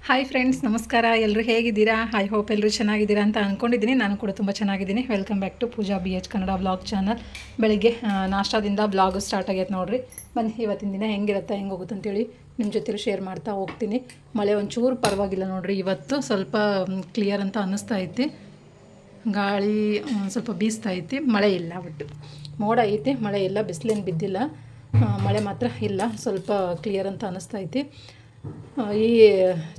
Hi friends, ನಮಸ್ಕಾರ. ಎಲ್ಲರೂ ಹೇಗಿದ್ದೀರಾ? ಐ ಹೋಪ್ ಎಲ್ಲರೂ ಚೆನ್ನಾಗಿದ್ದೀರಾ ಅಂತ ಅಂದ್ಕೊಂಡಿದ್ದೀನಿ. ನಾನು ಕೂಡ ತುಂಬ ಚೆನ್ನಾಗಿದ್ದೀನಿ. Welcome back to Pooja BH Kannada vlog channel. ಬೆಳಿಗ್ಗೆ ನಾಷ್ಟಾದಿಂದ ವ್ಲಾಗ್ ಸ್ಟಾರ್ಟ್ ಆಗೈತೆ ನೋಡಿರಿ. ಬನ್ನಿ ಇವತ್ತಿನ ದಿನ ಹೆಂಗಿರುತ್ತೆ, ಹೆಂಗೆ ಹೋಗುತ್ತೆ ಅಂತೇಳಿ ನಿಮ್ಮ ಜೊತೆ ಶೇರ್ ಮಾಡ್ತಾ ಹೋಗ್ತೀನಿ. ಮಳೆ ಒಂಚೂರು ಪರವಾಗಿಲ್ಲ ನೋಡಿರಿ, ಇವತ್ತು ಸ್ವಲ್ಪ ಕ್ಲಿಯರ್ ಅಂತ ಅನ್ನಿಸ್ತಾ ಐತಿ. ಗಾಳಿ ಸ್ವಲ್ಪ ಬೀಸ್ತಾ ಐತಿ, ಮಳೆ ಇಲ್ಲ. ಒಟ್ಟು ಮೋಡ ಐತಿ, ಮಳೆ ಇಲ್ಲ. ಬಿಸಿಲೇನು ಬಿದ್ದಿಲ್ಲ, ಮಳೆ ಮಾತ್ರ ಇಲ್ಲ. ಸ್ವಲ್ಪ ಕ್ಲಿಯರ್ ಅಂತ ಅನ್ನಿಸ್ತಾ ಐತಿ. ಈ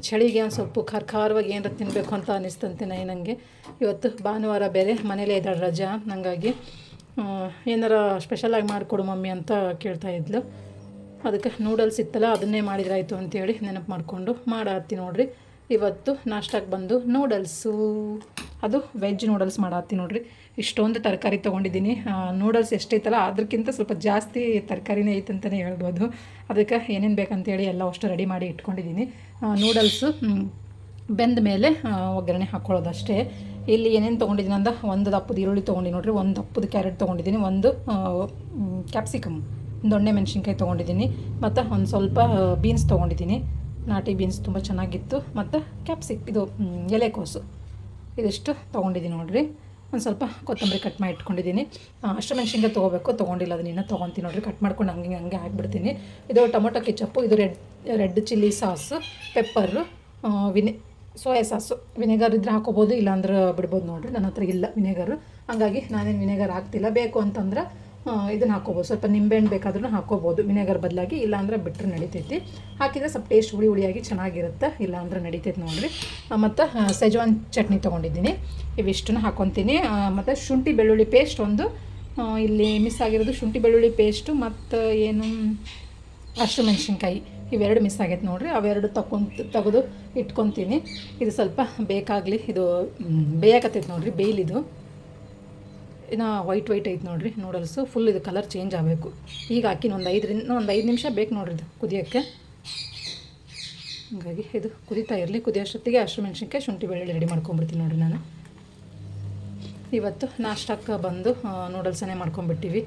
ಚಳಿಗೆ ಒಂದು ಸ್ವಲ್ಪ ಖಾರವಾಗಿ ಏನಾರ ತಿನ್ನಬೇಕು ಅಂತ ಅನ್ನಿಸ್ತಂತೆ ನನಗೆ. ಇವತ್ತು ಭಾನುವಾರ ಬೇರೆ, ಮನೇಲೇ ಇದ್ದಾಳೆ ರಜಾ. ಹಾಗಾಗಿ ಏನಾರ ಸ್ಪೆಷಲಾಗಿ ಮಾಡಿಕೊಡು ಮಮ್ಮಿ ಅಂತ ಕೇಳ್ತಾಯಿದ್ಲು. ಅದಕ್ಕೆ ನೂಡಲ್ಸ್ ಇತ್ತಲ್ಲ, ಅದನ್ನೇ ಮಾಡಿದ್ರಾಯ್ತು ಅಂತೇಳಿ ನೆನಪು ಮಾಡಿಕೊಂಡು ಮಾಡತ್ತಿ ನೋಡಿರಿ. ಇವತ್ತು ನಾಷ್ಟಕ್ಕೆ ಬಂದು ನೂಡಲ್ಸು, ಅದು ವೆಜ್ ನೂಡಲ್ಸ್ ಮಾಡತ್ತಿ ನೋಡಿರಿ. ಇಷ್ಟೊಂದು ತರಕಾರಿ ತೊಗೊಂಡಿದ್ದೀನಿ. ನೂಡಲ್ಸ್ ಎಷ್ಟೈತಲ್ಲ ಅದಕ್ಕಿಂತ ಸ್ವಲ್ಪ ಜಾಸ್ತಿ ತರಕಾರಿನೇ ಐತಂತಲೇ ಹೇಳ್ಬೋದು. ಅದಕ್ಕೆ ಏನೇನು ಬೇಕಂತೇಳಿ ಎಲ್ಲ ಅಷ್ಟು ರೆಡಿ ಮಾಡಿ ಇಟ್ಕೊಂಡಿದ್ದೀನಿ. ನೂಡಲ್ಸು ಬೆಂದ ಮೇಲೆ ಒಗ್ಗರಣೆ ಹಾಕ್ಕೊಳ್ಳೋದಷ್ಟೇ. ಇಲ್ಲಿ ಏನೇನು ತೊಗೊಂಡಿದ್ದೀನಿ ಅಂದ, ಒಂದು ದಪ್ಪದ ಈರುಳ್ಳಿ ತೊಗೊಂಡಿನಿ ನೋಡಿರಿ, ಒಂದು ದಪ್ಪದ ಕ್ಯಾರೆಟ್ ತೊಗೊಂಡಿದ್ದೀನಿ, ಒಂದು ಕ್ಯಾಪ್ಸಿಕಮ್, ದೊಣ್ಣೆ ಮೆಣಸಿನ್ಕಾಯಿ ತೊಗೊಂಡಿದ್ದೀನಿ, ಮತ್ತು ಒಂದು ಸ್ವಲ್ಪ ಬೀನ್ಸ್ ತೊಗೊಂಡಿದ್ದೀನಿ. ನಾಟಿ ಬೀನ್ಸ್ ತುಂಬ ಚೆನ್ನಾಗಿತ್ತು, ಮತ್ತು ಇದು ಎಲೆಕೋಸು, ಇದಿಷ್ಟು ತೊಗೊಂಡಿದ್ದೀನಿ ನೋಡಿರಿ. ಒಂದು ಸ್ವಲ್ಪ ಕೊತ್ತಂಬರಿ ಕಟ್ ಮಾಡಿ ಇಟ್ಕೊಂಡಿದ್ದೀನಿ. ಹಸಿಮೆಣ್ಸಿನ್ಕಾಯಿ ತೊಗೊಂಡಿಲ್ಲ, ಅದನ್ನ ಇನ್ನೂ ತೊಗೊತೀನಿ ನೋಡಿರಿ. ಕಟ್ ಮಾಡ್ಕೊಂಡು ಹಂಗೆ ಹಾಕ್ಬಿಡ್ತೀನಿ. ಇದು ಟೊಮೊಟೊ ಕೆಚಪ್ಪು, ಇದು red chilli sauce, pepper, soya sauce. Vinegar ಇದ್ರೆ ಹಾಕೋಬೋದು, ಇಲ್ಲಾಂದ್ರೆ ಬಿಡ್ಬೋದು ನೋಡಿರಿ. ನನ್ನ ಹತ್ರ ಇಲ್ಲ ವಿನೆಗರು, ಹಾಗಾಗಿ ನಾನೇನು ವಿನೆಗರ್ ಹಾಕ್ತಿಲ್ಲ. ಬೇಕು ಅಂತಂದ್ರೆ ಇದನ್ನು ಹಾಕ್ಕೋಬೋದು, ಸ್ವಲ್ಪ ನಿಂಬೆಹಣ್ಣು ಬೇಕಾದ್ರೂ ಹಾಕ್ಕೋಬೋದು ವಿನೆಗರ್ ಬದಲಾಗಿ. ಇಲ್ಲಾಂದ್ರೆ ಬಿಟ್ಟರೆ ನಡಿತೈತಿ. ಹಾಕಿದರೆ ಸ್ವಲ್ಪ ಟೇಸ್ಟ್ ಹುಳಿಯಾಗಿ ಚೆನ್ನಾಗಿರುತ್ತೆ, ಇಲ್ಲಾಂದ್ರೆ ನಡಿತೈತೆ ನೋಡಿರಿ. ಮತ್ತು ಸೆಜ್ವಾನ್ ಚಟ್ನಿ ತೊಗೊಂಡಿದ್ದೀನಿ, ಇವಿಷ್ಟನ್ನು ಹಾಕ್ಕೊತೀನಿ. ಮತ್ತು ಶುಂಠಿ ಬೆಳ್ಳುಳ್ಳಿ ಪೇಸ್ಟ್ ಒಂದು, ಇಲ್ಲಿ ಮಿಸ್ ಆಗಿರೋದು ಶುಂಠಿ ಬೆಳ್ಳುಳ್ಳಿ ಪೇಸ್ಟು, ಮತ್ತು ಏನು ಹಸಿಮೆಣ್ಸಿನ್ಕಾಯಿ, ಇವೆರಡು ಮಿಸ್ ಆಗೈತೆ ನೋಡಿರಿ. ಅವೆರಡು ತೆಗೆದು ಇಟ್ಕೊತೀನಿ. ಇದು ಸ್ವಲ್ಪ ಬೇಕಾಗಲಿ, ಇದು ಬೇಯಕತ್ತೈತೆ ನೋಡಿರಿ, ಬೇಯ್ಲಿದು ಇನ್ನು ವೈಟ್ ಐತೆ ನೋಡಿರಿ ನೂಡಲ್ಸು. ಫುಲ್ ಇದು ಕಲರ್ ಚೇಂಜ್ ಆಗಬೇಕು. ಈಗ ಹಾಕಿನ ಒಂದು 5 ನಿಮಿಷ ಬೇಕು ನೋಡಿರಿ ಇದು ಕುದಿಯೋಕ್ಕೆ. ಹಾಗಾಗಿ ಇದು ಕುದೀತಾ ಇರಲಿ. ಕುದಿಯೋಷ್ಟೊತ್ತಿಗೆ ಹಸಿಮೆಣ್ಸಿನ್ಕಾಯಿ, ಶುಂಠಿ ಬೆಳ್ಳುಳ್ಳಿ ರೆಡಿ ಮಾಡ್ಕೊಂಬಿಡ್ತೀನಿ ನೋಡಿರಿ. ನಾನು ಇವತ್ತು ನಾಷ್ಟಕ್ಕೆ ಬಂದು ನೂಡಲ್ಸನ್ನೇ ಮಾಡ್ಕೊಂಬಿಟ್ಟಿವಿ.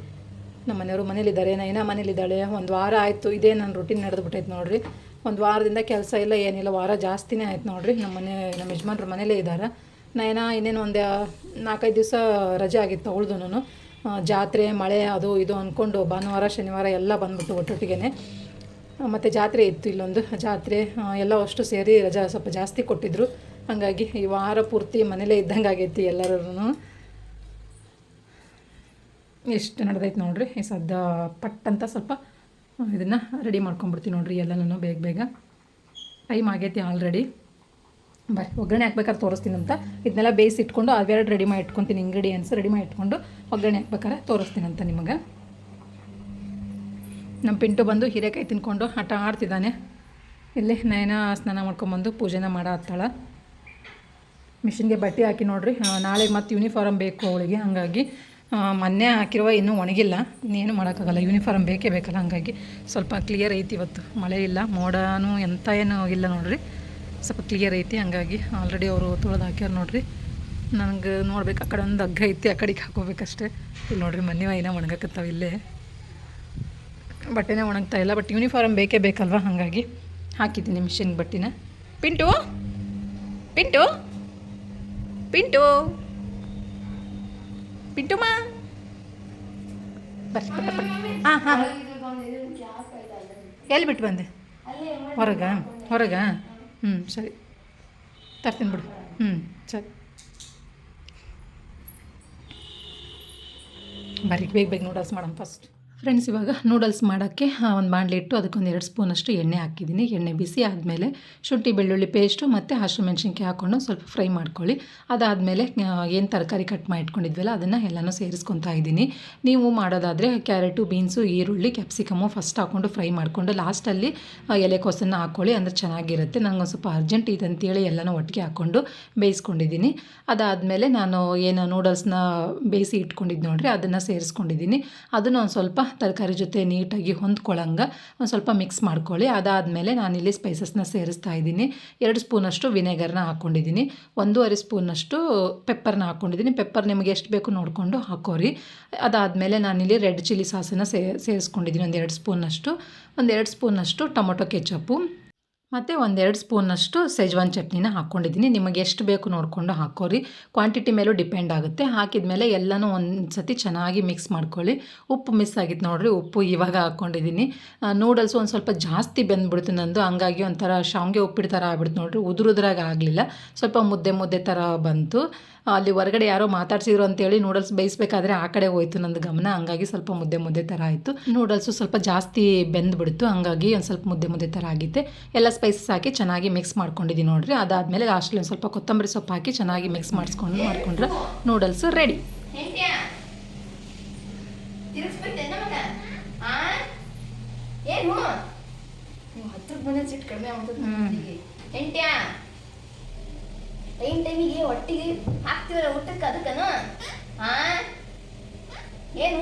ನಮ್ಮ ಮನೆಯವರು ಮನೇಲಿದ್ದಾರೆ, ನೈನಾ ಮನೇಲಿದ್ದಾಳೆ. ಒಂದು ವಾರ ಆಯಿತು, ಇದೇ ನನ್ನ ರೂಟೀನ್ ನಡೆದ್ಬಿಟ್ಟೈತೆ ನೋಡಿರಿ. ಒಂದು ವಾರದಿಂದ ಕೆಲಸ ಇಲ್ಲ, ಏನಿಲ್ಲ. ವಾರ ಜಾಸ್ತಿನೇ ಆಯ್ತು ನೋಡಿರಿ. ನಮ್ಮ ಯಜಮಾನ್ರು ಮನೇಲೇ ಇದ್ದಾರೆ. ನೈನಾ ಇನ್ನೇನು ಒಂದು 4-5 ದಿವಸ ರಜೆ ಆಗಿತ್ತು ಅವಳ್ದು. ಜಾತ್ರೆ, ಮಳೆ, ಅದು ಇದು ಅಂದ್ಕೊಂಡು ಭಾನುವಾರ ಶನಿವಾರ ಎಲ್ಲ ಬಂದ್ಬಿಟ್ಟು ಒಟ್ಟೊಟ್ಟಿಗೆ. ಮತ್ತು ಜಾತ್ರೆ ಇತ್ತು, ಇಲ್ಲೊಂದು ಜಾತ್ರೆ, ಎಲ್ಲ ಅಷ್ಟು ಸೇರಿ ರಜಾ ಸ್ವಲ್ಪ ಜಾಸ್ತಿ ಕೊಟ್ಟಿದ್ದರು. ಹಾಗಾಗಿ ಈ ವಾರ ಪೂರ್ತಿ ಮನೇಲೇ ಇದ್ದಂಗೆ ಆಗೈತಿ ಎಲ್ಲರೂ. ಎಷ್ಟು ನಡೆದೈತೆ ನೋಡಿರಿ. ಈ ಸದ್ದ ಪಟ್ಟಂತ ಸ್ವಲ್ಪ ಇದನ್ನು ರೆಡಿ ಮಾಡ್ಕೊಂಬಿಡ್ತೀನಿ ನೋಡಿರಿ ಎಲ್ಲನೂ ಬೇಗ. ಟೈಮ್ ಆಗೈತಿ ಆಲ್ರೆಡಿ. ಬರೀ ಒಗ್ಗರಣೆ ಹಾಕ್ಬೇಕಾದ್ರೆ ತೋರಿಸ್ತೀನಿ ಅಂತ. ಇದನ್ನೆಲ್ಲ ಬೇಯಿಸಿ ಇಟ್ಕೊಂಡು ಅವೆರಡು ರೆಡಿ ಮಾಡಿ ಇಟ್ಕೊತೀನಿ, ಇಂಗ್ರೀಡಿಯೆಂಟ್ಸ್ ರೆಡಿ ಮಾಡಿ ಇಟ್ಕೊಂಡು ಒಗ್ಗರಣೆ ಹಾಕ್ಬೇಕಾದ್ರೆ ತೋರಿಸ್ತೀನಿ ಅಂತ ನಿಮಗೆ. ನಮ್ಮ ಪಿಂಟು ಬಂದು ಹೀರೆಕಾಯಿ ತಿನ್ಕೊಂಡು ಆಟ ಆಡ್ತಿದ್ದಾನೆ. ಇಲ್ಲಿ ನೈನಾ ಸ್ನಾನ ಮಾಡ್ಕೊಂಬಂದು ಪೂಜೆನ ಮಾಡತ್ತಾಳ. ಮಿಷಿನ್ಗೆ ಬಟ್ಟೆ ಹಾಕಿ ನೋಡಿರಿ. ನಾಳೆಗೆ ಮತ್ತೆ ಯೂನಿಫಾರ್ಮ್ ಬೇಕು ಅವಳಿಗೆ. ಹಾಗಾಗಿ ಮೊನ್ನೆ ಹಾಕಿರುವ ಇನ್ನೂ ಒಣಗಿಲ್ಲ, ಇನ್ನೇನು ಮಾಡೋಕ್ಕಾಗಲ್ಲ, ಯೂನಿಫಾರ್ಮ್ ಬೇಕೇ ಬೇಕಲ್ಲ. ಹಾಗಾಗಿ ಸ್ವಲ್ಪ ಕ್ಲಿಯರ್ ಐತಿ ಇವತ್ತು. ಮಳೆ ಇಲ್ಲ, ಮೋಡನೂ ಎಂಥ ಏನು ಇಲ್ಲ ನೋಡಿರಿ, ಸ್ವಲ್ಪ ಕ್ಲಿಯರ್ ಐತಿ. ಹಂಗಾಗಿ ಆಲ್ರೆಡಿ ಅವರು ತೊಳೆದು ಹಾಕ್ಯಾರ ನೋಡಿರಿ. ನನಗೆ ನೋಡ್ಬೇಕು, ಆ ಕಡೆ ಒಂದು ಹಗ್ಗ ಐತಿ, ಆ ಕಡೆಗೆ ಹಾಕೋಬೇಕಷ್ಟೇ. ಇಲ್ಲಿ ನೋಡಿರಿ ಮನೆ ಇನ್ನೂ ಒಣಗಕತ್ತಾವ. ಇಲ್ಲೇ ಬಟ್ಟೆನೇ ಒಣಗ್ತಾ ಇಲ್ಲ, ಬಟ್ ಯೂನಿಫಾರ್ಮ್ ಬೇಕೇ ಬೇಕಲ್ವ. ಹಾಗಾಗಿ ಹಾಕಿದ್ದೀನಿ ಮಿಷಿನ್ ಬಟ್ಟೆನ. ಪಿಂಟು ಪಿಂಟು ಪಿಂಟು ಪಿಂಟುಮ್ಮ ಬರ್ರಿ ಪಟ್ಟ. ಹಾಂ ಎಲ್ಲಿ ಬಿಟ್ಟು ಬಂದೆ? ಹೊರಗ ಸರಿ, ತರ್ತೀನಿ ಬಿಡು. ಸರಿ, ಬರ್ರಿ ಬೇಗ ನೂಡಲ್ಸ್ ಮಾಡೋಣ ಫಸ್ಟ್. ಫ್ರೆಂಡ್ಸ್, ಇವಾಗ ನೂಡಲ್ಸ್ ಮಾಡೋಕ್ಕೆ ಒಂದು ಬಾಣಲೆ ಇಟ್ಟು ಅದಕ್ಕೊಂದು 2 ಸ್ಪೂನಷ್ಟು ಎಣ್ಣೆ ಹಾಕಿದ್ದೀನಿ. ಎಣ್ಣೆ ಬಿಸಿ ಆದಮೇಲೆ ಶುಂಠಿ ಬೆಳ್ಳುಳ್ಳಿ ಪೇಸ್ಟು ಮತ್ತು ಹಸಿಮೆಣ್ಸಿನ್ಕಾಯಿ ಹಾಕ್ಕೊಂಡು ಸ್ವಲ್ಪ ಫ್ರೈ ಮಾಡ್ಕೊಳ್ಳಿ. ಅದಾದಮೇಲೆ ಏನು ತರಕಾರಿ ಕಟ್ ಮಾಡಿ ಇಟ್ಕೊಂಡಿದ್ವಲ್ಲ ಅದನ್ನು ಎಲ್ಲನೂ ಸೇರಿಸ್ಕೊತಾ ಇದ್ದೀನಿ. ನೀವು ಮಾಡೋದಾದರೆ ಕ್ಯಾರೆಟು, ಬೀನ್ಸು, ಈರುಳ್ಳಿ, ಕ್ಯಾಪ್ಸಿಕಮ್ಮು ಫಸ್ಟ್ ಹಾಕ್ಕೊಂಡು ಫ್ರೈ ಮಾಡಿಕೊಂಡು ಲಾಸ್ಟಲ್ಲಿ ಎಲೆಕೋಸನ್ನು ಹಾಕ್ಕೊಳ್ಳಿ, ಅಂದರೆ ಚೆನ್ನಾಗಿರುತ್ತೆ. ನನಗೊಂದು ಸ್ವಲ್ಪ ಅರ್ಜೆಂಟ್ ಇದೆ ಅಂತೇಳಿ ಎಲ್ಲನೂ ಒಟ್ಟಿಗೆ ಹಾಕ್ಕೊಂಡು ಬೇಯಿಸ್ಕೊಂಡಿದ್ದೀನಿ. ಅದಾದಮೇಲೆ ನಾನು ಏನು ನೂಡಲ್ಸ್ನ ಬೇಯಿಸಿ ಇಟ್ಕೊಂಡಿದ್ದು ನೋಡಿರಿ, ಅದನ್ನು ಸೇರಿಸ್ಕೊಂಡಿದ್ದೀನಿ. ಅದನ್ನು ಒಂದು ಸ್ವಲ್ಪ ತರಕಾರಿ ಜೊತೆ ನೀಟಾಗಿ ಹೊಂದ್ಕೊಳ್ಳಂಗೆ ಒಂದು ಸ್ವಲ್ಪ ಮಿಕ್ಸ್ ಮಾಡ್ಕೊಳ್ಳಿ. ಅದಾದಮೇಲೆ ನಾನಿಲ್ಲಿ ಸ್ಪೈಸಸ್ನ ಸೇರಿಸ್ತಾ ಇದ್ದೀನಿ. 2 ಸ್ಪೂನಷ್ಟು ವಿನೆಗರ್ನ ಹಾಕ್ಕೊಂಡಿದ್ದೀನಿ, 1.5 ಸ್ಪೂನಷ್ಟು ಪೆಪ್ಪರ್ನ ಹಾಕ್ಕೊಂಡಿದ್ದೀನಿ. ಪೆಪ್ಪರ್ ನಿಮಗೆ ಎಷ್ಟು ಬೇಕು ನೋಡಿಕೊಂಡು ಹಾಕೋರಿ. ಅದಾದಮೇಲೆ ನಾನಿಲ್ಲಿ ರೆಡ್ ಚಿಲ್ಲಿ ಸಾಸನ್ನು ಸೇರಿಸ್ಕೊಂಡಿದ್ದೀನಿ, ಒಂದು 2 ಸ್ಪೂನಷ್ಟು ಟೊಮೊಟೊ ಕೆಚಪ್ಪು, ಮತ್ತು ಒಂದೆರಡು ಸ್ಪೂನಷ್ಟು ಸೆಜ್ವಾನ್ ಚಟ್ನಿನ ಹಾಕ್ಕೊಂಡಿದ್ದೀನಿ. ನಿಮಗೆ ಎಷ್ಟು ಬೇಕು ನೋಡಿಕೊಂಡು ಹಾಕ್ಕೋರಿ. ಕ್ವಾಂಟಿಟಿ ಮೇಲೂ ಡಿಪೆಂಡ್ ಆಗುತ್ತೆ. ಹಾಕಿದ ಮೇಲೆ ಎಲ್ಲನೂ ಒಂದು ಸತಿ ಚೆನ್ನಾಗಿ ಮಿಕ್ಸ್ ಮಾಡ್ಕೊಳ್ಳಿ. ಉಪ್ಪು ಮಿಸ್ ಆಗಿತ್ತು ನೋಡಿರಿ, ಉಪ್ಪು ಇವಾಗ ಹಾಕ್ಕೊಂಡಿದ್ದೀನಿ. ನೂಡಲ್ಸು ಒಂದು ಸ್ವಲ್ಪ ಜಾಸ್ತಿ ಬೆಂದ್ಬಿಡ್ತು ನಂದು, ಹಂಗಾಗಿ ಒಂಥರ ಶಾವಿಗೆ ಉಪ್ಪಿಟ್ಟು ಥರ ಆಗ್ಬಿಡ್ತು ನೋಡಿರಿ. ಉದುರುದ್ರಾಗ ಆಗಲಿಲ್ಲ, ಸ್ವಲ್ಪ ಮುದ್ದೆ ಥರ ಬಂತು. ಅಲ್ಲಿ ಹೊರಗಡೆ ಯಾರೋ ಮಾತಾಡ್ಸಿದ್ರು ಅಂತೇಳಿ ನೂಡಲ್ಸ್ ಬೇಯಿಸ್ಬೇಕಾದ್ರೆ ಆ ಕಡೆ ಹೋಯ್ತು ನಂದು ಗಮನ, ಹಂಗಾಗಿ ಸ್ವಲ್ಪ ಮುದ್ದೆ ಥರ ಆಯಿತು. ನೂಡಲ್ಸು ಸ್ವಲ್ಪ ಜಾಸ್ತಿ ಬೆಂದ್ಬಿಡ್ತು, ಹಂಗಾಗಿ ಒಂದು ಸ್ವಲ್ಪ ಮುದ್ದೆ ಥರ ಆಗಿತ್ತೆ. ಎಲ್ಲ ಸ್ಪೈಸಸ್ ಹಾಕಿ ಚೆನ್ನಾಗಿ ಮಿಕ್ಸ್ ಮಾಡ್ಕೊಂಡಿದ್ದೀನಿ ನೋಡಿರಿ. ಅದಾದಮೇಲೆ ಲಾಸ್ಟಲ್ಲಿ ಒಂದು ಸ್ವಲ್ಪ ಕೊತ್ತಂಬರಿ ಸೊಪ್ಪು ಹಾಕಿ ಚೆನ್ನಾಗಿ ಮಿಕ್ಸ್ ಮಾಡ್ಕೊಂಡ್ರೆ ನೂಡಲ್ಸ್ ರೆಡಿ. ಟೈಮಿಗೆ ಒಟ್ಟಿಗೆ ಹಾಕ್ತಿವಲ್ಲ ಊಟಕ್ಕೆ, ಅದಕ್ಕನು ಏನು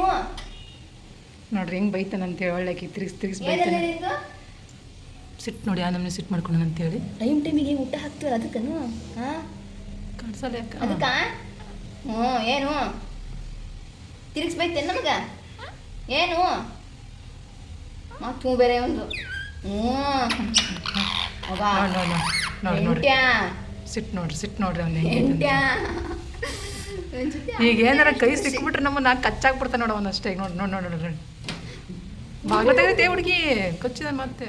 ನೋಡ್ರಿ ಹೆಂಗೆ ಬೈತಾನಂತೇಳಿ ಒಳ್ಳೆಕಿ ತಿರ್ಗಿಸ್ ಬೈತಾನೆ. ಸಿಟ್ಟು ನೋಡಿ ಆ ನಮ್ಮನೆ ಸಿಟ್ಟು ಮಾಡ್ಕೊಂಡಂತೇಳಿ. ಟೈಮಿಗೆ ಊಟ ಹಾಕ್ತಿವಲ್ಲ ಅದಕ್ಕನು ಕಾಣಿಸಲ್ಲ ಯಾಕೆ ಅದಕ್ಕ ಏನು ತಿರ್ಗಿಸ್ಬೈತೇನು ನಮಗೆ, ಏನು ಮತ್ತು ಬೇರೆ ಒಂದು ನೋಡಿ ಸಿಟ್ಟು ನೋಡ್ರಿ ಅವ್ನು ಈಗ ಏನಾರ ಕೈ ಸಿಕ್ಬಿಟ್ರೆ ನಮ್ಮನ್ನ ಕಚ್ಚಾಕ್ಬಿಡ್ತಾನೆ ನೋಡು ಅವನು ಅಷ್ಟೇ. ನೋಡಿ ಬಾಗ್ಲ ತೆಗೆದೈತೆ ಹುಡುಗಿ ಕಚ್ಚಿದ ಮತ್ತೆ.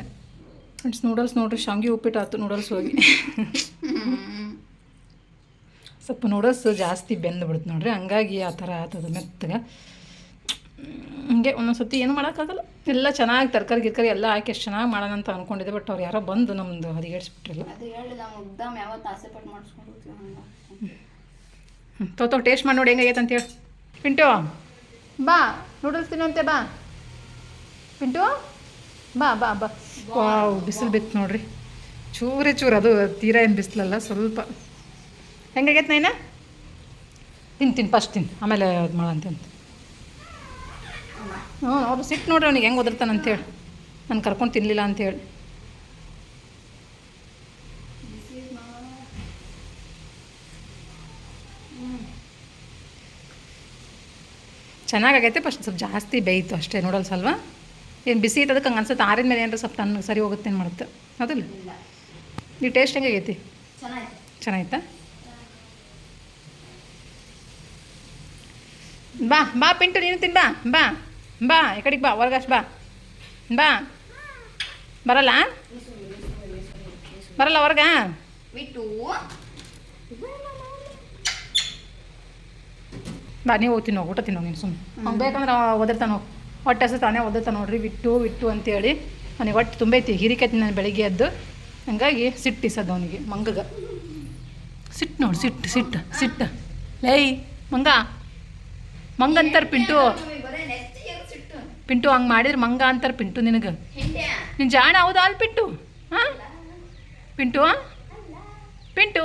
ಫ್ರೆಂಡ್ಸ್ ನೂಡಲ್ಸ್ ನೋಡ್ರಿ, ಶಾವಿಗೆ ಉಪ್ಪಿಟ್ಟು ಆಯ್ತು ನೂಡಲ್ಸ್ ಹೋಗಿ. ಸ್ವಲ್ಪ ನೂಡಲ್ಸ್ ಜಾಸ್ತಿ ಬೆಂದ್ಬಿಡ್ತು ನೋಡ್ರಿ, ಹಂಗಾಗಿ ಆ ಥರ ಆತದ ಮೆತ್ತಗೆ. ಹಂಗೆ ಒಂದೊಂದು ಸತಿ ಏನು ಮಾಡೋಕ್ಕಾಗಲ್ಲ. ಎಲ್ಲ ಚೆನ್ನಾಗಿ ತರಕಾರಿ ಎಲ್ಲ ಹಾಕಿ ಎಷ್ಟು ಚೆನ್ನಾಗಿ ಮಾಡೋಣ ಅಂತ ಅಂದ್ಕೊಂಡಿದ್ದೆ, ಬಟ್ ಅವ್ರು ಯಾರೋ ಬಂದು ನಮ್ಮದು ಹದಿಗೇಡಿಸ್ಬಿಟ್ರಲ್ಲ. ತೋ ಟೇಸ್ಟ್ ಮಾಡಿ ನೋಡಿ ಹೆಂಗಾಗೈತೆ ಅಂತೇಳಿ. ಪಿಂಟು ಬಾ ನೂಡಲ್ಸ್ ತಿನ್ನಂತೆ, ಬಾ ಪಿಂಟು ಬಾ ಬಾ ಬಾ. ವಾವ್ ಬಿಸಿಲು ಬಿತ್ತು ನೋಡ್ರಿ, ಚೂರು ಅದು ತೀರಾ ಏನು ಬಿಸಿಲಲ್ಲ, ಸ್ವಲ್ಪ. ಹೆಂಗಾಗೈತೆ ನೈನಾ? ತಿನ್ನು ಫಸ್ಟ್ ತಿನ್ನು, ಆಮೇಲೆ ಅದು ಮಾಡಂತಂತ. ಅವ್ರು ಸಿಟ್ಟು ನೋಡ್ರಿ ಅವ್ನಿಗೆ ಹೆಂಗೆ ಒದರ್ತಾನಂತೇಳಿ, ನಾನು ಕರ್ಕೊಂಡು ತಿನ್ನಲಿಲ್ಲ ಅಂತೇಳಿ. ಚೆನ್ನಾಗೈತೆ, ಫಸ್ಟ್ ಸ್ವಲ್ಪ ಜಾಸ್ತಿ ಬೇಯಿತು ಅಷ್ಟೇ ನೂಡಲ್ಸ್ ಅಲ್ವಾ. ಏನು ಬಿಸಿ ಐತೆ ಅದಕ್ಕೆ ಹಂಗೆ ಅನ್ಸುತ್ತೆ. ಆರಿದ ಮೇಲೆ ಏನಾರ ಸ್ವಲ್ಪ ತನ್ನ ಸರಿ ಹೋಗುತ್ತೆ ಏನು ಮಾಡುತ್ತೆ ಹೌದಲ್ಲ. ಈ ಟೇಸ್ಟ್ ಹೆಂಗಾಗೈತಿ? ಚೆನ್ನಾಗಿತ್ತಾ? ಬಾ ಬಾ ಪಿಂಟು ನೀನು ತಿನ್ನು, ಬಾ ಈ ಕಡೆಗೆ ಬಾ, ಹೊರಗಷ್ಟು ಬಾ ಬರಲ್ಲ ಹೊರಗ ಬಾ. ನೀವು ಹೋಗ್ತೀನಿ ಊಟ ತಿನ್ನೋ ನೀನು ಸುಮ್ಮನೆ. ಅವ್ನು ಬೇಕಂದ್ರೆ ಒದರ್ತಾನೆ ಹೋಗಿ, ಹೊಟ್ಟೆ ಹಸು ತಾನೇ ಒದರ್ತಾನೆ ನೋಡ್ರಿ. ವಿಟ್ಟು ಅಂತೇಳಿ ಅವನಿಗೆ ಹೊಟ್ಟೆ ತುಂಬೈತಿ, ಹಿರಿಕೈತಿ ನಾನು ಬೆಳಿಗ್ಗೆ ಎದ್ದು, ಹಂಗಾಗಿ ಸಿಟ್ಟಿಸೋದು ಅವನಿಗೆ ಮಂಗಗೆ. ಸಿಟ್ಟು ನೋಡಿ, ಸಿಟ್ಟು ಲೇಯ್ ಮಂಗ ಅಂತಾರೆ ಪಿಂಟು ಹಂಗೆ ಮಾಡಿದ್ರೆ ಮಂಗ ಅಂತಾರೆ ಪಿಂಟು ನಿನಗೆ. ನಿನ್ನ ಜಾಣ ಹೌದಾ ಅಲ್ಲಿ ಪಿಂಟು? ಹಾಂ ಪಿಂಟು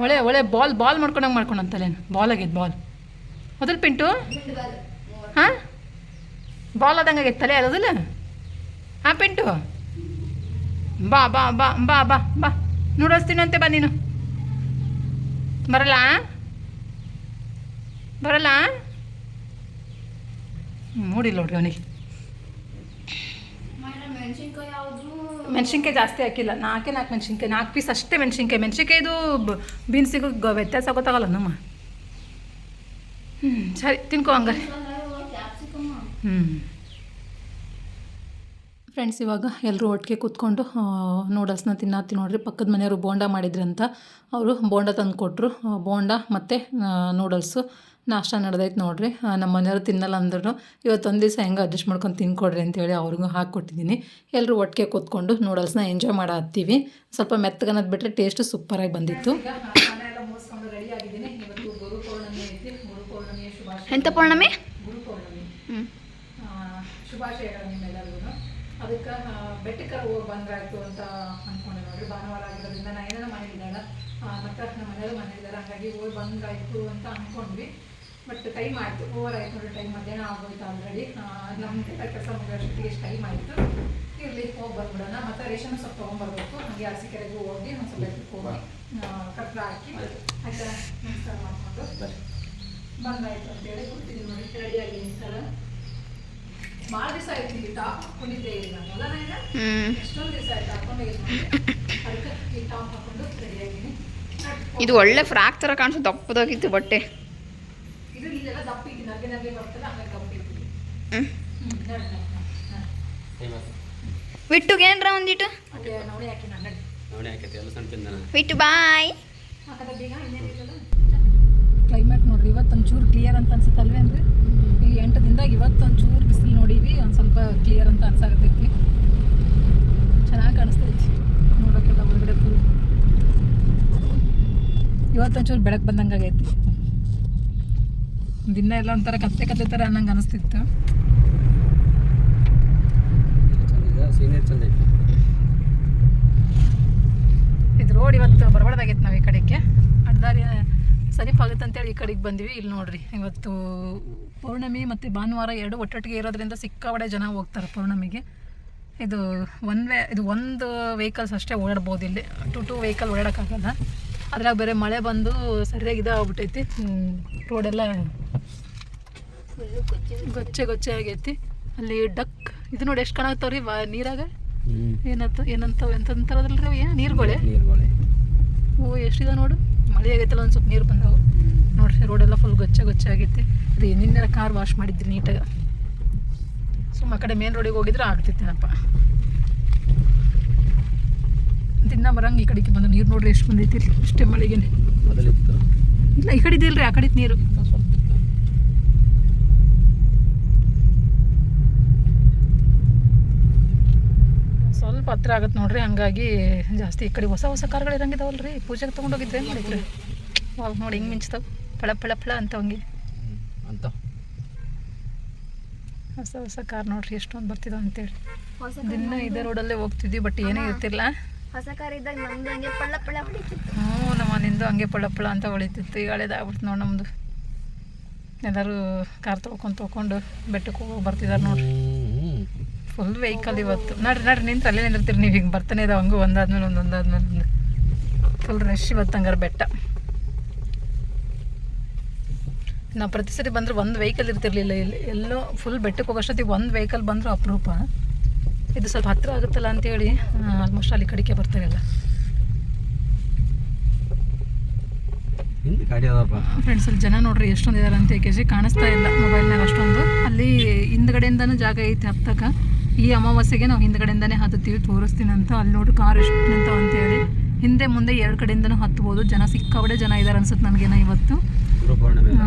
ಒಳ್ಳೆ ಬಾಲ್ ಮಾಡ್ಕೊಂಡಂತಲ್ಲೇನು? ಬಾಲ್ ಆಗೈತೆ ಬಾಲ್ ಮೊದಲು ಪಿಂಟು. ಹಾಂ ಬಾಲ್ ಆದಂಗೆ ಆಗೈತೆ ತಲೆ ಅದಾದಿಲ್ಲ? ಹಾಂ ಪಿಂಟು ಬಾ ಬಾ ಬಾ ಬಾ ಬಾ ಬಾ ನೂಡಲ್ಸ್ ತಿನ್ನಂತೆ ಬಾ. ನೀನು ಬರಲ್ಲ ನೋಡಿಲ್ಲ ನೋಡ್ರಿ ಅವನಿಗೆ. ಮೆಣಸಿನ್ಕಾಯಿ ಜಾಸ್ತಿ ಹಾಕಿಲ್ಲ, 4 ಮೆಣಸಿನ್ಕಾಯಿ, 4 ಪೀಸ್ ಅಷ್ಟೇ ಮೆಣಸಿನ್ಕಾಯಿದು ಬೀನ್ಸಿಗೂ ವ್ಯತ್ಯಾಸ ಗೊತ್ತಾಗಲ್ಲ ನಮ್ಮ. ಸರಿ ತಿನ್ಕೋ ಹಂಗಾರೆ. ಫ್ರೆಂಡ್ಸ್ ಇವಾಗ ಎಲ್ಲರೂ ಒಟ್ಟಿಗೆ ಕೂತ್ಕೊಂಡು ನೂಡಲ್ಸ್ನ ತಿನ್ನತ್ತಿ ನೋಡ್ರಿ. ಪಕ್ಕದ ಮನೆಯವರು ಬೋಂಡ ಮಾಡಿದ್ರಂತ, ಅವರು ಬೋಂಡ ತಂದು ಕೊಟ್ಟರು. ಬೋಂಡ ಮತ್ತು ನೂಡಲ್ಸು ನಾಷ್ಟ ನಡೆದೈತೆ ನೋಡ್ರಿ. ನಮ್ಮ ಮನೆಯವರು ತಿನ್ನಲ್ಲ ಅಂದ್ರೂ ಇವತ್ತೊಂದು ದಿವಸ ಹೆಂಗೆ ಅಡ್ಜಸ್ಟ್ ಮಾಡ್ಕೊಂಡು ತಿನ್ಕೊಡ್ರಿ ಅಂತೇಳಿ ಅವ್ರಿಗೂ ಹಾಕ್ಕೊಟ್ಟಿದ್ದೀನಿ. ಎಲ್ಲರೂ ಒಟ್ಟಿಗೆ ಕೂತ್ಕೊಂಡು ನೂಡಲ್ಸ್ನ ಎಂಜಾಯ್ ಮಾಡತ್ತೀವಿ. ಸ್ವಲ್ಪ ಮೆತ್ತಗನ್ನೋದು ಬಿಟ್ಟರೆ ಟೇಸ್ಟು ಸೂಪರಾಗಿ ಬಂದಿತ್ತು. ಎಂತ ಪೌರ್ಣಮಿ? ಶುಭಾಶಯಗಳು ನಿಮ್ಮೆಲ್ಲರಿಗೂ. ಅದಕ್ಕೆ ಬೆಟ್ಟಕ್ಕೆ ಹೋಗಿ ಬಂದ್ರಾಯ್ತು ಅಂತ ಅಂದ್ಕೊಂಡೆ ನೋಡ್ರಿ. ಭಾನುವಾರ ಆಗಿರೋದ್ರಿಂದ ನಾನು ಏನಾರ ಮನೇಲಿದ್ದಾಳ ಮತ್ತು ನಮ್ಮ ಮನೆಯವರು ಮನೇಲಿದ್ದಾರೆ, ಹಾಗಾಗಿ ಹೋಗಿ ಬಂದ್ರಾಯ್ತು ಅಂತ ಅಂದ್ಕೊಂಡ್ವಿ. ಬಟ್ ಟೈಮ್ ಆಯಿತು, ಓವರ್ ಆಯಿತು ನೋಡಿರಿ. ಟೈಮ್ ಮಧ್ಯಾಹ್ನ ಆಗೋಯ್ತು ಆಲ್ರೆಡಿ. ನಮ್ಗೆ ಕೆಲಸ ಮುಗಿಯೋಷ್ಟೊತ್ತಿಗೆ ಎಷ್ಟು ಟೈಮ್ ಆಯಿತು. ಇರಲಿ ಹೋಗಿ ಬಂದ್ಬಿಡೋಣ. ಮತ್ತು ರೇಷನ್ ಸ್ವಲ್ಪ ತೊಗೊಂಬರ್ಬೇಕು. ಹಾಗೆ ಅರಸೀಕೆರೆಗೂ ಹೋಗಿ ಒಂದು ಸ್ವಲ್ಪ ಎತ್ತಕ್ಕೆ ಹೋಗಿ ಕತ್ರ ಹಾಕಿ ಆಯ್ತಾ ನಮಸ್ಕಾರ ಮಾಡಿಕೊಂಡು ಬಂದಾಯ್ತು ಅಂತೇಳಿ ಕೊಡ್ತಿದ್ದೀವಿ ನೋಡಿ. ರೆಡಿಯಾಗಿ ಸಲ ಭಾಳ ದಿವಸ ಆಯ್ತು ಈ ಟಾಪ್ ಹಾಕೊಂಡಿದ್ದೆ ಇಲ್ಲ ಅಲ್ಲ ನಾನು ಎಷ್ಟೊಂದು ದಿವಸ ಆಯ್ತು ಹಾಕೊಂಡೇ ಅದಕ್ಕೆ ಈ ಟಾಪ್ ಹಾಕೊಂಡು ರೆಡಿಯಾಗಿದ್ದೀನಿ. ಇದು ಒಳ್ಳೆ ಫ್ರಾಕ್ ಥರ ಕಾಣಿಸು, ದಪ್ಪದಾಗಿತ್ತು ಬಟ್ಟೆ. ಇದು ಇಲ್ಲೆಲ್ಲ ದಪ್ಪ ಇತ್ತು, ನಗೆ ನಗೆ ಬರ್ತಲ್ಲ ಹಂಗಾಗಿ ದಪ್ಪ ಇತ್ತು. ವಿಟ್ಟುಗೆ ಏನ್ರ ಒಂದಿಟ್ಟು ನೋಡಿ ಹಾಕಿ ನಾನು ವಿಟ್ಟು ಬಾಯ್. ಕ್ಲೈಮೇಟ್ ನೋಡ್ರಿ ಇವತ್ತು ಒಂಚೂರು ಕ್ಲಿಯರ್ ಅಂತ ಅನ್ಸುತ್ತಲ್ವೇ ಅಂದರೆ ಈ 8 ದಿನದಾಗ ಇವತ್ತು ಒಂಚೂರು ಬಿಸಿಲು ನೋಡೀವಿ, ಒಂದು ಸ್ವಲ್ಪ ಕ್ಲಿಯರ್ ಅಂತ ಅನ್ಸಾಕತ್ತೈತಿ. ಚೆನ್ನಾಗಿ ಕಾಣಿಸ್ತೈತಿ ನೋಡೋಕ್ಕೆಲ್ಲ ಒಳಗಡೆ ಫುಲ್. ಇವತ್ತೊಂಚೂರು ಬೆಳಕು ಬಂದಂಗೆ ಆಗೈತಿ. ದಿನ ಎಲ್ಲ ಒಂಥರ ಕತ್ತೆ ಕತ್ತೆ ಥರ ಅನ್ನಂಗೆ ಅನಿಸ್ತಿತ್ತು. ಇದು ರೋಡ್ ಇವತ್ತು ಬರಬಾರ್ದಾಗೈತೆ ನಾವು ಈ ಕಡೆಗೆ ಅಡ್ದಾರಿ ಸಮೀಪ ಆಗುತ್ತೆ ಅಂತೇಳಿ ಈ ಕಡೆಗೆ ಬಂದ್ವಿ. ಇಲ್ಲಿ ನೋಡ್ರಿ ಇವತ್ತು ಪೌರ್ಣಮಿ ಮತ್ತು ಭಾನುವಾರ ಎರಡು ಒಟ್ಟೊಟ್ಟಿಗೆ ಇರೋದ್ರಿಂದ ಸಿಕ್ಕಾಪಟ್ಟೆ ಜನ ಹೋಗ್ತಾರೆ ಪೌರ್ಣಮಿಗೆ. ಇದು ಇದು ಒಂದು ವೆಹಿಕಲ್ಸ್ ಅಷ್ಟೇ ಓಡಾಡ್ಬೋದು, ಇಲ್ಲಿ ಟು ವೆಹಿಕಲ್ ಓಡಾಡೋಕ್ಕಾಗಲ್ಲ. ಅದ್ರಾಗ ಬೇರೆ ಮಳೆ ಬಂದು ಸರಿಯಾಗಿ ಇದಾಗ್ಬಿಟ್ಟೈತಿ, ರೋಡೆಲ್ಲ ಗೊಚ್ಚೆ ಆಗೈತಿ. ಅಲ್ಲಿ ಡಕ್ ಇದು ನೋಡಿ ಎಷ್ಟು ಕಾಣಾಗ್ತಾವ್ರಿ ನೀರಾಗ, ಎಂತಂತಾರದಲ್ರಿ ಅವು ಏನು ನೀರುಗಳೇ. ಓ ಎಷ್ಟಿದೆ ನೋಡು, ಮಳೆ ಆಗೈತಲ್ಲ ಒಂದು ಸ್ವಲ್ಪ ನೀರು ಬಂದವು ನೋಡ್ರಿ. ರೋಡೆಲ್ಲ ಫುಲ್ ಗೊಚ್ಚೆ ಆಗೈತಿ. ಅದು ನಿನ್ನೆ ಕಾರ್ ವಾಶ್ ಮಾಡಿದ್ರಿ ನೀಟಾಗಿ. ಸುಮ್ಮ ಕಡೆ ಮೇನ್ ರೋಡಿಗೆ ಹೋಗಿದ್ರೆ ಆಗ್ತಿತ್ತೇನಪ್ಪ. ದಿನ ಬರಂಗೆ ಈ ಕಡೆಗೆ ಬಂದು ನೀರು ನೋಡ್ರಿ ಎಷ್ಟು ಬಂದೈತಿ ಇಷ್ಟೇ ಮಳೆಗೇನೆ. ಇಲ್ಲ ಈ ಕಡೆ ಇದಿಲ್ರಿ, ಆ ಕಡೆ ನೀರು ಸ್ವಲ್ಪ ಹತ್ರ ಆಗತ್ತೆ ನೋಡ್ರಿ. ಹಂಗಾಗಿ ಜಾಸ್ತಿ ಈ ಕಡೆ ಹೊಸ ಕಾರ್ಗಳು ಇರಂಗಿದಾವಲ್ರಿ. ಪೂಜೆಗೆ ತೊಗೊಂಡೋಗಿದ್ರೆ ಏನು ಮಾಡಿದ್ರಿ ಅವಾಗ ನೋಡಿ ಹಿಂಗೆ ಮಿಂಚ್ತಾವ ಫಳ ಅಂತ ಹಂಗೆ ಅಂತ ಹೊಸ ಕಾರ್ ನೋಡ್ರಿ ಎಷ್ಟೊಂದು ಬರ್ತಿದಾವ ಅಂತೇಳಿ. ದಿನ ಇದೇ ರೋಡಲ್ಲೇ ಹೋಗ್ತಿದ್ವಿ, ಬಟ್ ಏನೇ ಇರ್ತಿಲ್ಲ. ಹೊಸ ಕಾರ್ ಇದ್ದಾಗ ನಮ್ದು ಹಂಗೆ ಪಳ್ಳ ಹೊಡಿತಿತ್ತು. ನಮ್ಮ ನಿಂದು ಹಂಗೆ ಪಳ್ಳ ಅಂತ ಹೊಳಿತಿತ್ತು. ಈಗ ಹಳೇದಾಗ್ಬಿಡ್ತು ನೋಡಿ ನಮ್ಮದು. ಎಲ್ಲರೂ ಕಾರ್ ತೊಗೊಂಡು ಬೆಟ್ಟಕ್ಕೆ ಹೋಗಿ ಬರ್ತಿದ್ದಾರೆ ನೋಡ್ರಿ. ಫುಲ್ ವೆಹಿಕಲ್ ಇವತ್ತು. ನಡ್ರಿ ನಿಂತು ಅಲ್ಲೇ ನಿಂದಿರ್ತೀರಿ ನೀವು. ಹಿಂಗೆ ಬರ್ತಾನೆ ಇದಾವೆ ಹಂಗೂ ಒಂದಾದ್ಮೇಲೆ ಒಂದು ಫುಲ್ ರಶ್ ಇವತ್ತು ಹಂಗಾರೆ ಬೆಟ್ಟ. ನಾವು ಪ್ರತಿ ಸರಿ ಬಂದರೆ ಒಂದು ವೆಹಿಕಲ್ ಇರ್ತಿರ್ಲಿಲ್ಲ ಇಲ್ಲಿ. ಎಲ್ಲೋ ಫುಲ್ ಬೆಟ್ಟಕ್ಕೆ ಹೋಗೋಷ್ಟೊತ್ತಿಗೆ ಒಂದು ವೆಹಿಕಲ್ ಬಂದರೂ ಅಪರೂಪ. ಇದು ಸ್ವಲ್ಪ ಹತ್ತಿರ ಆಗುತ್ತಲ್ಲ ಅಂತೇಳಿ ಆಲ್ಮೋಸ್ಟ್ ಅಲ್ಲಿ ಕಡೆಗೆ ಬರ್ತಾರಲ್ಲ. ಫ್ರೆಂಡ್ಸ್ ಅಲ್ಲಿ ಜನ ನೋಡ್ರಿ ಎಷ್ಟೊಂದು ಇದಾರೆ ಅಂತ. ಕೆಜಿ ಕಾಣಿಸ್ತಾ ಇಲ್ಲ ಮೊಬೈಲ್ನಾಗ ಅಷ್ಟೊಂದು. ಅಲ್ಲಿ ಹಿಂದ್ಗಡೆಯಿಂದನೂ ಜಾಗ ಐತೆ ಹತ್ತಕ್ಕೆ. ಈ ಅಮಾವಾಸ್ಯೆಗೆ ನಾವು ಹಿಂದ್ಗಡೆಯಿಂದನೇ ಹತ್ತೀವಿ, ತೋರಿಸ್ತೀನಿ ಅಂತ. ಅಲ್ಲಿ ನೋಡ್ರಿ ಕಾರ್ ಎಷ್ಟು ನಿಂತಾವ ಅಂತೇಳಿ. ಹಿಂದೆ ಮುಂದೆ 2 ಕಡೆಯಿಂದನೂ ಹತ್ಬೋದು. ಜನ ಸಿಕ್ಕಾಬಡೆ ಜನ ಇದ್ದಾರೆ ಅನ್ಸುತ್ತೆ ನನಗೇನ ಇವತ್ತು.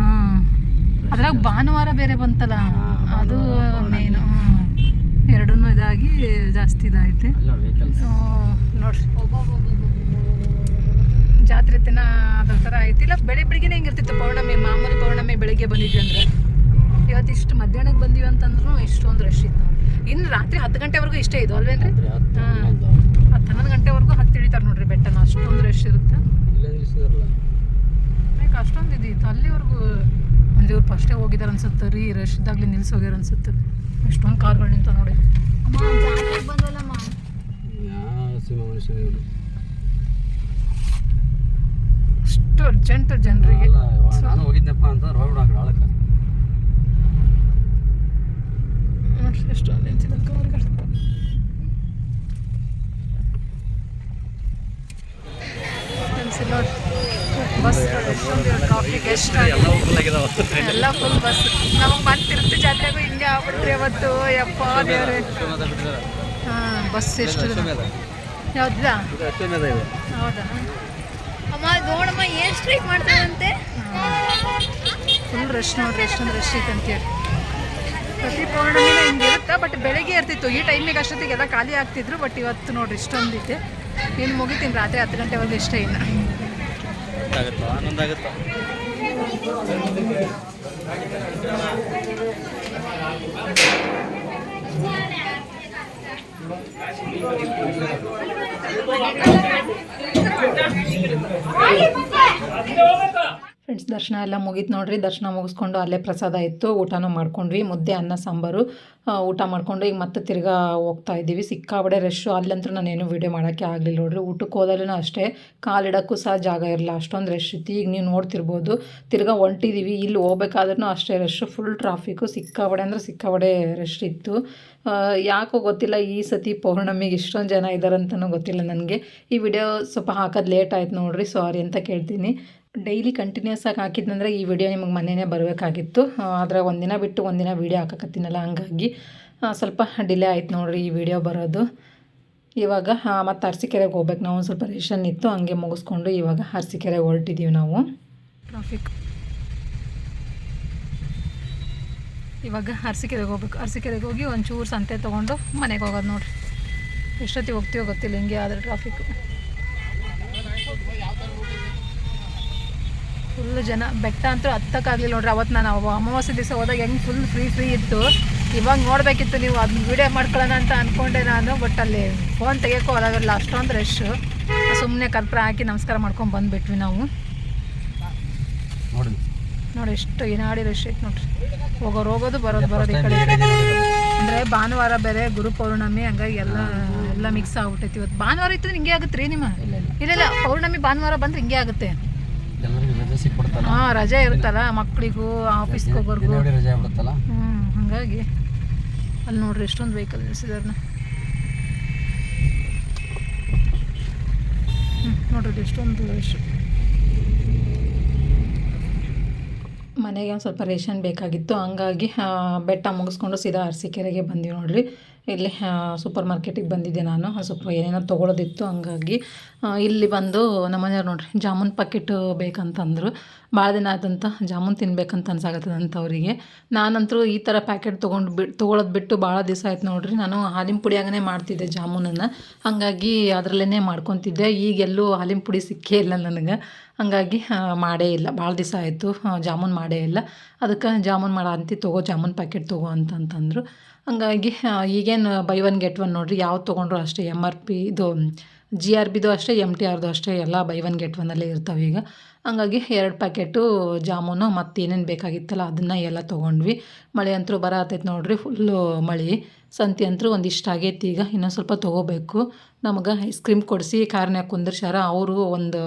ಅದ್ರಾಗ ಭಾನುವಾರ ಬೇರೆ ಬಂತಲ್ಲ, ಅದು ಮೇನು. ಎರಡೂ ಇದಾಗಿ ಜಾಸ್ತಿ ಇದಾಯ್ತು ನೋಡ್ರಿ. ಜಾತ್ರೆ ದಿನ ಅದ್ರ ಥರ ಆಯ್ತು. ಇಲ್ಲ ಬೆಳಿಗ್ಗೆನೇ ಹಿಂಗಿರ್ತಿತ್ತು ಪೌರ್ಣಮಿ. ಮಾಮೂಲಿ ಪೌರ್ಣಮಿ ಬೆಳಿಗ್ಗೆ ಬಂದಿದ್ವಿ ಅಂದರೆ. ಇವತ್ತು ಇಷ್ಟು ಮಧ್ಯಾಹ್ನಕ್ಕೆ ಬಂದೀವಿ ಅಂತಂದ್ರೂ ಇಷ್ಟೊಂದು ರಶ್ ಇತ್ತು. ಇನ್ನು ರಾತ್ರಿ 10 ಗಂಟೆವರೆಗೂ ಇಷ್ಟೇ ಇದು ಅಲ್ವೇನ್ರಿ? 10-11 ಗಂಟೆವರೆಗೂ ಹಿಡಿತಾರೆ ನೋಡ್ರಿ ಬೆಟ್ಟನ. ಅಷ್ಟೊಂದು ರಶ್ ಇರುತ್ತೆ. ಯಾಕೆ ಅಷ್ಟೊಂದು ಇದಿತ್ತು ಅಲ್ಲಿವರೆಗೂ. ಇವ್ರು ಫಸ್ಟೇ ಹೋಗಿದ್ದಾರೆ ಅನ್ಸುತ್ತೆ ರೀ. ರಶ್ ಇದ್ದಾಗಲೇ ನಿಲ್ಸಿ ಹೋಗ್ಯಾರ ಅನ್ಸುತ್ತೆ. ಎಷ್ಟೊಂದು ಕಾರ್ಗಳು ನಿಂತ ನೋಡಿ. ಅಷ್ಟು ಅರ್ಜೆಂಟ್ ಜನರಿಗೆ. ನಾನು ಹೋಗಿದ್ದೆಪ್ಪ ಅಂತ ಎಷ್ಟೊಂದು ನಿಂತಿದ್ದ ಕಾರ್ಗಳು. ನೋಡಿ ಬಸ್ ಕಾಫಿಗೆ ಎಷ್ಟು ಎಲ್ಲ ಫುಲ್ ಬಸ್. ನಮಗೆ ಮತ್ತೆ ತಿರುಪತಿ ಜಾತ್ರೆಗೂ ಹಿಂಗೆ ಆಗ್ಬಿಟ್ರಿ ಅವತ್ತು. ಯಪ್ಪ ದೇವ್ರೆ. ಬಸ್ ಎಷ್ಟು ಯಾವ್ದಾ? ಹೌದಾ? ಅಮ್ಮ ನೋಡಮ್ಮ ಏನು ಸ್ಟ್ರೈಕ್ ಮಾಡ್ತಾರಂತೆ. ಫುಲ್ ರಶ್ ನೋಡ್ರಿ ಎಷ್ಟೊಂದು ರಶ್ ಐತೆ ಅಂತೇಳಿ. ಪ್ರತಿ ಪೌರ್ಣಮಿನ ಹಿಂಗೆ ಇರುತ್ತೆ, ಬಟ್ ಬೆಳಗ್ಗೆ ಇರ್ತಿತ್ತು. ಈ ಟೈಮಿಗೆ ಅಷ್ಟೊತ್ತಿಗೆಲ್ಲ ಖಾಲಿ ಆಗ್ತಿದ್ರು. ಬಟ್ ಇವತ್ತು ನೋಡ್ರಿ ಇಷ್ಟೊಂದು ಐತೆ. ಇನ್ನು ಮುಗಿತೀನಿ ರಾತ್ರಿ 10 ಗಂಟೆವರೆಗೂ ಇಷ್ಟೇ. ಇನ್ನು ಆನಂದ ಆಗುತ್ತೆ. ಫ್ರೆಂಡ್ಸ್ ದರ್ಶನ ಎಲ್ಲ ಮುಗೀತು ನೋಡ್ರಿ. ದರ್ಶನ ಮುಗಿಸ್ಕೊಂಡು ಅಲ್ಲೇ ಪ್ರಸಾದ ಇತ್ತು, ಊಟನೂ ಮಾಡ್ಕೊಂಡ್ವಿ. ಮುದ್ದೆ ಅನ್ನ ಸಾಂಬಾರು ಊಟ ಮಾಡ್ಕೊಂಡು ಈಗ ಮತ್ತೆ ತಿರ್ಗಾ ಹೋಗ್ತಾ ಇದ್ದೀವಿ. ಸಿಕ್ಕಾಬಡೆ ರಶ್ಶು. ಅಲ್ಲಂತೂ ನಾನೇನು ವೀಡಿಯೋ ಮಾಡೋಕ್ಕೆ ಆಗಲಿಲ್ಲ ನೋಡ್ರಿ. ಊಟಕ್ಕೆ ಹೋದಲ್ಲೂ ಅಷ್ಟೇ ಕಾಲಿಡೋಕ್ಕೂ ಸಹ ಜಾಗ ಇರಲ್ಲ, ಅಷ್ಟೊಂದು ರಶ್ ಇತ್ತು. ಈಗ ನೀವು ನೋಡ್ತಿರ್ಬೋದು ತಿರ್ಗಾ ಹೊಂಟಿದ್ದೀವಿ. ಇಲ್ಲಿ ಹೋಗ್ಬೇಕಾದ್ರೂ ಅಷ್ಟೇ ರಶ್ಶು, ಫುಲ್ ಟ್ರಾಫಿಕ್ಕು. ಸಿಕ್ಕಾಬಡೆ ಅಂದರೆ ಸಿಕ್ಕಾಬಡೆ ರಶ್ ಇತ್ತು. ಯಾಕೋ ಗೊತ್ತಿಲ್ಲ ಈ ಸತಿ ಪೌರ್ಣಮಿಗೆ ಇಷ್ಟೊಂದು ಜನ ಇದ್ದಾರಂತನೂ ಗೊತ್ತಿಲ್ಲ ನನಗೆ. ಈ ವಿಡಿಯೋ ಸ್ವಲ್ಪ ಹಾಕೋದು ಲೇಟ್ ಆಯ್ತು ನೋಡ್ರಿ, ಸಾರಿ ಅಂತ ಕೇಳ್ತೀನಿ. ಡೈಲಿ ಕಂಟಿನ್ಯೂಸ್ ಆಗಿ ಹಾಕಿದ್ನಂದ್ರೆ ಈ ವಿಡಿಯೋ ನಿಮಗೆ ಮನೆಯೇ ಬರಬೇಕಾಗಿತ್ತು. ಆದರೆ ಒಂದಿನ ಬಿಟ್ಟು ಒಂದಿನ ವೀಡಿಯೋ ಹಾಕಕತ್ತೀನಲ್ಲ, ಹಂಗಾಗಿ ಸ್ವಲ್ಪ ಡಿಲೇ ಆಯ್ತು ನೋಡಿರಿ ಈ ವಿಡಿಯೋ ಬರೋದು. ಇವಾಗ ಮತ್ತು ಅರಸೀಕೆರೆಗೆ ಹೋಗ್ಬೇಕು. ನಾವು ಒಂದು ಸ್ವಲ್ಪ ರೇಷನ್ ಇತ್ತು, ಹಂಗೆ ಮುಗಿಸ್ಕೊಂಡು ಇವಾಗ ಅರಸೀಕೆರೆಗೆ ಹೊರಟಿದ್ದೀವಿ ನಾವು. ಟ್ರಾಫಿಕ್ ಇವಾಗ ಅರಸೀಕೆರೆಗೆ ಹೋಗ್ಬೇಕು. ಅರಸೀಕೆರೆಗೆ ಹೋಗಿ ಒಂಚೂರು ಸಂತೆ ತೊಗೊಂಡು ಮನೆಗೆ ಹೋಗೋದು ನೋಡಿರಿ. ಎಷ್ಟೊತ್ತಿಗೆ ಹೋಗ್ತೀವೋ ಗೊತ್ತಿಲ್ಲ, ಹಿಂಗೆ ಆದರೆ ಟ್ರಾಫಿಕ್ ಫುಲ್ ಜನ. ಬೆಟ್ಟ ಅಂತೂ ಹತ್ತಕ್ಕಾಗಲಿಲ್ಲ ನೋಡ್ರಿ. ಅವತ್ತು ನಾನು ಅಮಾವಾಸ್ಯೆ ದಿವಸ ಹೋದಾಗ ಹೆಂಗೆ ಫುಲ್ ಫ್ರೀ ಇತ್ತು. ಇವಾಗ ನೋಡಬೇಕಿತ್ತು ನೀವು, ಅದನ್ನ ವೀಡಿಯೋ ಮಾಡ್ಕೊಳ್ಳೋಣ ಅಂತ ಅಂದ್ಕೊಂಡೆ ನಾನು. ಬಟ್ ಅಲ್ಲಿ ಫೋನ್ ತೆಗಿಯೋಕ್ಕೂ ಅದಾಗಿರಲ್ಲ, ಅಷ್ಟೊಂದು ರಶ್ಶು. ಸುಮ್ಮನೆ ಕರ್ಪೂರ ಹಾಕಿ ನಮಸ್ಕಾರ ಮಾಡ್ಕೊಂಡು ಬಂದುಬಿಟ್ವಿ ನಾವು. ನೋಡಿ ಎಷ್ಟು ಏನಾಡಿ ರಶ್ ಐತೆ ನೋಡ್ರಿ. ಹೋಗೋದು ಬರೋದು ಈ ಕಡೆ. ಅಂದರೆ ಭಾನುವಾರ ಬೇರೆ ಗುರು ಪೌರ್ಣಮಿ, ಹಂಗಾಗಿ ಎಲ್ಲ ಮಿಕ್ಸ್ ಆಗ್ಬಿಟ್ಟೈತಿ. ಇವತ್ತು ಭಾನುವಾರ ಇತ್ತು ಹಿಂಗೆ ಆಗುತ್ತೆ ರೀ ನಿಮ್ಮ? ಇಲ್ಲ ಪೌರ್ಣಮಿ ಭಾನುವಾರ ಬಂದ್ರೆ ಹಿಂಗೆ ಆಗುತ್ತೆ. ಹಾಂ, ರಜೆ ಇರುತ್ತಲ್ಲ ಮಕ್ಕಳಿಗೂ, ಆಫೀಸ್ಗೆ ಹೋಗೋರ್ಗು. ಹಾಗಾಗಿ ಅಲ್ಲಿ ನೋಡ್ರಿ ಎಷ್ಟೊಂದು ವೆಹಿಕಲ್ ನಿಲ್ಸಿದಾರನ್ನ. ನೋಡ್ರಿ ಎಷ್ಟೊಂದು ರಶ್. ಮನೆಗೆ ಒಂದು ಸ್ವಲ್ಪ ರೇಷನ್ ಬೇಕಾಗಿತ್ತು, ಹಂಗಾಗಿ ಬೆಟ್ಟ ಮುಗಿಸ್ಕೊಂಡು ಸೀದಾ ಅರಸೀಕೆರೆಗೆ ಬಂದ್ವಿ ನೋಡ್ರಿ. ಇಲ್ಲಿ ಸೂಪರ್ ಮಾರ್ಕೆಟಿಗೆ ಬಂದಿದ್ದೆ ನಾನು, ಸ್ವಲ್ಪ ಏನೇನೋ ತೊಗೊಳೋದಿತ್ತು. ಹಂಗಾಗಿ ಇಲ್ಲಿ ಬಂದು ನಮ್ಮನೆಯವ್ರು ನೋಡ್ರಿ ಜಾಮೂನ್ ಪ್ಯಾಕೆಟು ಬೇಕಂತಂದರು. ಭಾಳ ದಿನ ಆಯ್ತಂತ ಜಾಮೂನ್ ತಿನ್ಬೇಕಂತ ಅನ್ಸಾಕತ್ತದಂತ ಅವರಿಗೆ. ನಾನಂತರೂ ಈ ಥರ ಪ್ಯಾಕೆಟ್ ತೊಗೊಳೋದು ಬಿಟ್ಟು ಭಾಳ ದಿವಸ ಆಯ್ತು ನೋಡ್ರಿ. ನಾನು ಹಾಲಿನ ಪುಡಿಯಾಗೇ ಮಾಡ್ತಿದ್ದೆ ಜಾಮೂನನ್ನು, ಹಾಗಾಗಿ ಅದರಲ್ಲೇ ಮಾಡ್ಕೊತಿದ್ದೆ. ಈಗೆಲ್ಲೂ ಹಾಲಿನ ಪುಡಿ ಸಿಕ್ಕೇ ಇಲ್ಲ ನನಗೆ, ಹಾಗಾಗಿ ಮಾಡೇ ಇಲ್ಲ. ಭಾಳ ದಿವಸ ಆಯಿತು ಜಾಮೂನ್ ಮಾಡೇ ಇಲ್ಲ. ಅದಕ್ಕೆ ಜಾಮೂನ್ ಮಾಡೋ ಅಂತಿ ಜಾಮೂನ್ ಪ್ಯಾಕೆಟ್ ತೊಗೋ ಅಂತಂತಂದರು. ಹಂಗಾಗಿ ಈಗೇನು ಬೈ ಒನ್ ಗೆಟ್ ಒನ್ ನೋಡಿರಿ. ಯಾವ್ದು ತೊಗೊಂಡ್ರು ಅಷ್ಟೇ, MRP ಇದು GRBದು ಅಷ್ಟೇ, MTRದು ಅಷ್ಟೇ, ಎಲ್ಲ ಬೈ ಒನ್ ಗೆಟ್ ಒನ್ನಲ್ಲೇ ಇರ್ತಾವೆ ಈಗ. ಹಂಗಾಗಿ 2 ಪ್ಯಾಕೆಟು ಜಾಮೂನು ಮತ್ತು ಏನೇನು ಬೇಕಾಗಿತ್ತಲ್ಲ ಅದನ್ನು ಎಲ್ಲ ತೊಗೊಂಡ್ವಿ. ಮಳೆ ಅಂತೂ ಬರತ್ತೈತೆ ನೋಡಿರಿ, ಫುಲ್ಲು ಮಳೆ. ಸಂತೆ ಅಂತೂ ಒಂದಿಷ್ಟು ಆಗೈತಿ. ಈಗ ಇನ್ನೊಂದು ಸ್ವಲ್ಪ ತೊಗೋಬೇಕು. ನಮಗೆ ಐಸ್ ಕ್ರೀಮ್ ಕೊಡಿಸಿ ಕಾರ್ನ್ಯಾಗ ಕುಂದಿರ್ಸ್ಯಾರ. ಅವರು ಒಂದು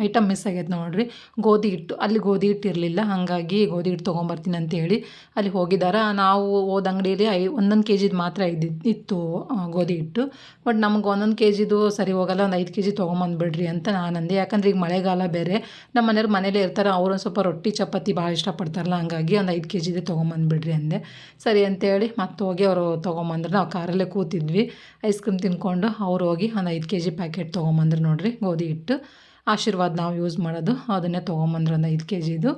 ಐಟಮ್ ಮಿಸ್ ಆಗೈತೆ ನೋಡಿರಿ, ಗೋಧಿ ಹಿಟ್ಟು. ಅಲ್ಲಿ ಗೋಧಿ ಹಿಟ್ಟು ಇರಲಿಲ್ಲ, ಹಾಗಾಗಿ ಗೋಧಿ ಹಿಟ್ಟು ತೊಗೊಂಬರ್ತೀನಿ ಅಂತೇಳಿ ಅಲ್ಲಿ ಹೋಗಿದ್ದಾರೆ. ನಾವು ಹೋದ ಅಂಗಡಿಯಲ್ಲಿ 1 kgದು ಮಾತ್ರ ಇತ್ತು ಗೋಧಿ ಹಿಟ್ಟು. ಬಟ್ ನಮ್ಗೆ 1 kgದು ಸರಿ ಹೋಗಲ್ಲ, ಒಂದು 5 kg ತೊಗೊಂಬಂದುಬಿಡ್ರಿ ಅಂತ ನಾನು ಅಂದೆ. ಯಾಕಂದ್ರೆ ಈಗ ಮಳೆಗಾಲ ಬೇರೆ, ನಮ್ಮ ಮನೆಯವ್ರು ಮನೇಲೇ ಇರ್ತಾರೆ. ಅವರು ಒಂದು ಸ್ವಲ್ಪ ರೊಟ್ಟಿ ಚಪಾತಿ ಭಾಳ ಇಷ್ಟಪಡ್ತಾರಲ್ಲ, ಹಂಗಾಗಿ ಒಂದು 5 kgದೇ ತೊಗೊಂಬಂದುಬಿಡ್ರಿ ಅಂದೆ. ಸರಿ ಅಂತೇಳಿ ಮತ್ತೆ ಹೋಗಿ ಅವರು ತೊಗೊಂಬಂದ್ರೆ ನಾವು ಕಾರಲ್ಲೇ ಕೂತಿದ್ವಿ ಐಸ್ ಕ್ರೀಮ್ ತಿನ್ಕೊಂಡು. ಅವ್ರು ಹೋಗಿ ಒಂದು 5 kg ಪ್ಯಾಕೆಟ್ ತೊಗೊಂಬಂದ್ರು ನೋಡಿರಿ ಗೋಧಿ ಹಿಟ್ಟು. ಆಶೀರ್ವಾದ ನಾವು ಯೂಸ್ ಮಾಡೋದು, ಅದನ್ನೇ ತೊಗೊಂಬಂದ್ರು ಒಂದು 5 kgದು.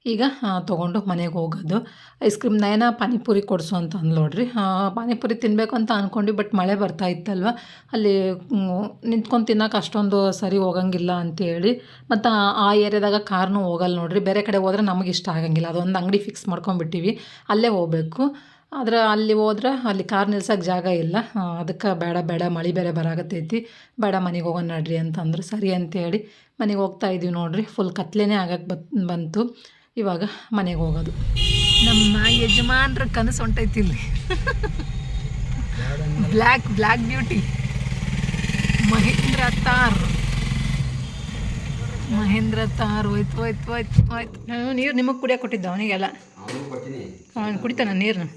ಈಗ ತೊಗೊಂಡು ಮನೆಗೆ ಹೋಗೋದು. ಐಸ್ ಕ್ರೀಮ್ ನಯನ ಪಾನಿಪುರಿ ಕೊಡಿಸು ಅಂತ ಅಂದು ನೋಡ್ರಿ. ಪಾನಿಪುರಿ ತಿನ್ನಬೇಕು ಅಂತ ಅಂದ್ಕೊಂಡ್ವಿ, ಬಟ್ ಮಳೆ ಬರ್ತಾ ಇತ್ತಲ್ವ, ಅಲ್ಲಿ ನಿಂತ್ಕೊಂಡು ತಿನ್ನೋಕೆ ಅಷ್ಟೊಂದು ಸರಿ ಹೋಗಂಗಿಲ್ಲ ಅಂತೇಳಿ. ಮತ್ತು ಆ ಏರಿಯಾದಾಗ ಕಾರ್ನೂ ಹೋಗಲ್ಲ ನೋಡ್ರಿ. ಬೇರೆ ಕಡೆ ಹೋದ್ರೆ ನಮಗೆ ಇಷ್ಟ ಆಗಂಗಿಲ್ಲ. ಅದೊಂದು ಅಂಗಡಿ ಫಿಕ್ಸ್ ಮಾಡ್ಕೊಂಡ್ಬಿಟ್ಟಿವಿ, ಅಲ್ಲೇ ಹೋಗ್ಬೇಕು. ಆದರೆ ಅಲ್ಲಿ ಹೋದ್ರೆ ಅಲ್ಲಿ ಕಾರ್ ನಿಲ್ಸೋಕೆ ಜಾಗ ಇಲ್ಲ. ಅದಕ್ಕೆ ಬೇಡ ಮಳೆ ಬೇರೆ ಬರಾಕತ್ತೈತಿ, ಬೇಡ ಮನೆಗೆ ಹೋಗೋಣ ನಡ್ರಿ ಅಂತಂದ್ರು. ಸರಿ ಅಂತೇಳಿ ಮನೆಗೆ ಹೋಗ್ತಾ ಇದ್ದೀವಿ ನೋಡ್ರಿ. ಫುಲ್ ಕತ್ಲೇನೇ ಆಗಕ್ಕೆ ಬಂತು. ಇವಾಗ ಮನೆಗೆ ಹೋಗೋದು. ನಮ್ಮ ಯಜಮಾನ್ರ ಕನಸು ಹೊಂಟೈತಿ ಇಲ್ಲಿ. ಬ್ಲ್ಯಾಕ್ ಬ್ಯೂಟಿ ಮಹೇಂದ್ರ ತಾರ್ ಹೋಯ್ತು. ನಾನು ನೀರು ನಿಮಗೆ ಕುಡಿಯೋಕೆ ಕೊಟ್ಟಿದ್ದೆ ಅವನಿಗೆಲ್ಲ. ಅವನು ಕುಡಿತಾನ ನೀರನ್ನ.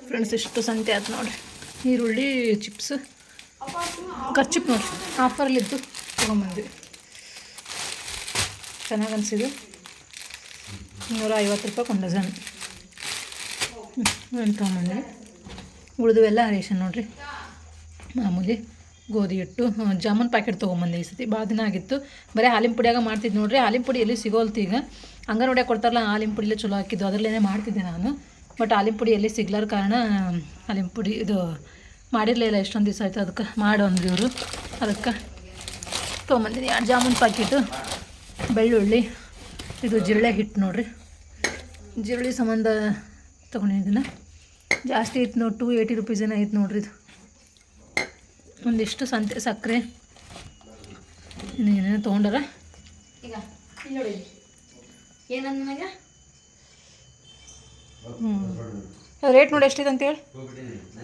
ಫ್ರೆಂಡ್ಸ್ ಎಷ್ಟು ಸಂತೆ ಆಯ್ತು ನೋಡ್ರಿ. ಈರುಳ್ಳಿ ಚಿಪ್ಸ್ ಕರ್ಚಿಪ್ ನೋಡ್ರಿ, ಆಫರ್ಲಿದ್ದು ತೊಗೊಂಬಂದ್ವಿ. ಚೆನ್ನಾಗಿ ಅನಿಸಿದ್ದು. 150 ರೂಪಾಯಿ ಒಂದು ಡಜನ್ ತೊಗೊಂಬಂದ್ವಿ. ಉಳಿದುವೆಲ್ಲ ರೇಷನ್ ನೋಡ್ರಿ. ಮಾಮೂಲಿ ಗೋಧಿ ಹಿಟ್ಟು, ಜಾಮೂನ್ ಪ್ಯಾಕೆಟ್ ತೊಗೊಂಬಂದೆ. ಈ ಸತಿ ಭಾಳ ದಿನ ಆಗಿತ್ತು. ಬರೀ ಹಾಲಿನ ಪುಡಿಯಾಗ ಮಾಡ್ತಿದ್ದು ನೋಡ್ರಿ. ಹಾಲಿನ ಪುಡಿ ಎಲ್ಲಿ ಸಿಗೋಲ್ತು ಈಗ. ಅಂಗನವಾಡಿಯಾಗ ಕೊಡ್ತಾರಲ್ಲ ಹಾಲಿನ ಪುಡಿಲೇ ಚಲೋ ಹಾಕಿದ್ದು, ಅದರಲ್ಲೇ ಮಾಡ್ತಿದ್ದೆ ನಾನು. ಬಟ್ ಹಾಲಿನ ಪುಡಿ ಎಲ್ಲಿ ಸಿಗ್ಲಾರ ಕಾರಣ ಹಾಲಿನ ಪುಡಿ ಇದು ಮಾಡಿರಲಿಲ್ಲ. ಎಷ್ಟೊಂದು ದಿವಸ ಆಯಿತು, ಅದಕ್ಕೆ ಮಾಡೋಂದ್ರಿ ಇವರು. ಅದಕ್ಕೆ ತೊಗೊಂಬಂದಿನಿ 2 ಜಾಮೂನ್ ಪ್ಯಾಕೆಟು, ಬೆಳ್ಳುಳ್ಳಿ, ಇದು ಜಿರಳೆ ಹಿಟ್ಟು ನೋಡ್ರಿ. ಜಿರಳೆ ಸಂಬಂಧ ತೊಗೊಂಡಿದ್ದೀನಿ. ಜಾಸ್ತಿ ಐತೆ ನೋಡಿ, 280 ರೂಪೀಸ್ ಏನೋ ಐತೆ ನೋಡ್ರಿ ಇದು. ಒಂದಿಷ್ಟು ಸಕ್ಕರೆ ಏನೇನೋ ತೊಗೊಂಡಾರ. ಈಗ ಇಲ್ಲಿ ನೋಡಿ ಏನಂದ ನನಗೆ ರೇಟ್ ನೋಡಿ ಎಷ್ಟಿದೆ ಅಂತೇಳಿ.